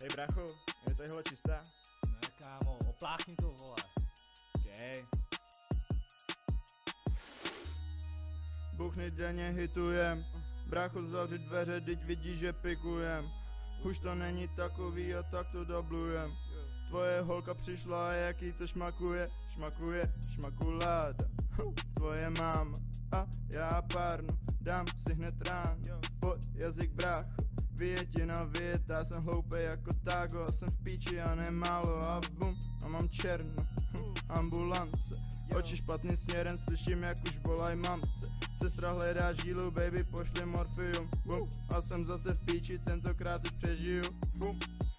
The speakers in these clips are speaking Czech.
Hej bracho, je tohle čistá? Ne kámo, opláchni to vole. Okay. Buchny denně hitujem, brácho zavři dveře, teď vidíš, že pikujem. Už to není takový a tak to dublujem. Tvoje holka přišla a jaký to šmakuje, šmakuláda. Tvoje máma a já párnu, dám si hned ráno pod jazyk brácho. Větina věta, jsem hloupej jako tágo a jsem v píči a nemálo a bum, a mám černo, ambulance. Oči špatným směrem, slyším jak už volaj mamce. Sestra hledá žílu, baby pošli morfium, bum, a jsem zase v píči, tentokrát už přežiju, bum.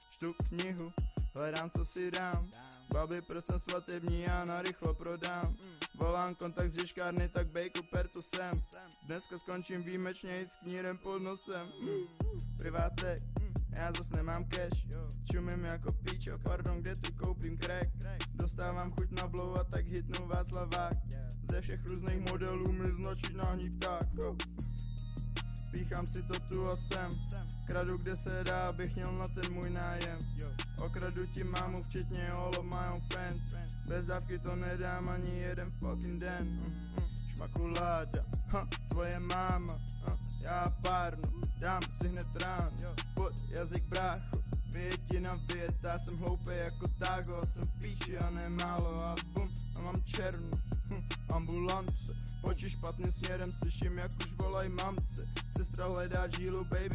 Čtu knihu, hledám co si dám, babi prstem svatební já narychlo prodám. Volám kontakt z žiškárny, tak bejku per to sem. Dneska skončím výjimečně i s knírem pod nosem. Privátek, já zas nemám cash. Čumím jako píčo, pardon, kde tu koupím crack. Dostávám chuť na blow a tak hitnu Václavák. Ze všech různých modelů mi značí náhní pták. Píchám si to tu a sem, kradu kde se dá, abych měl na ten můj nájem. Okradu ti mámu včetně all of my own friends. Bez dávky to nedám ani jeden fucking den. Šmakuláda, tvoje máma, já párnu, dám si hned ráno pod jazyk brácho. Větina věta, jsem hloupej jako tágo, jsem v píči a nemálo a bum, a mám černu, ambulance. Oči špatným směrem, slyším jak už volaj mamce. Sestra hledá žílu, baby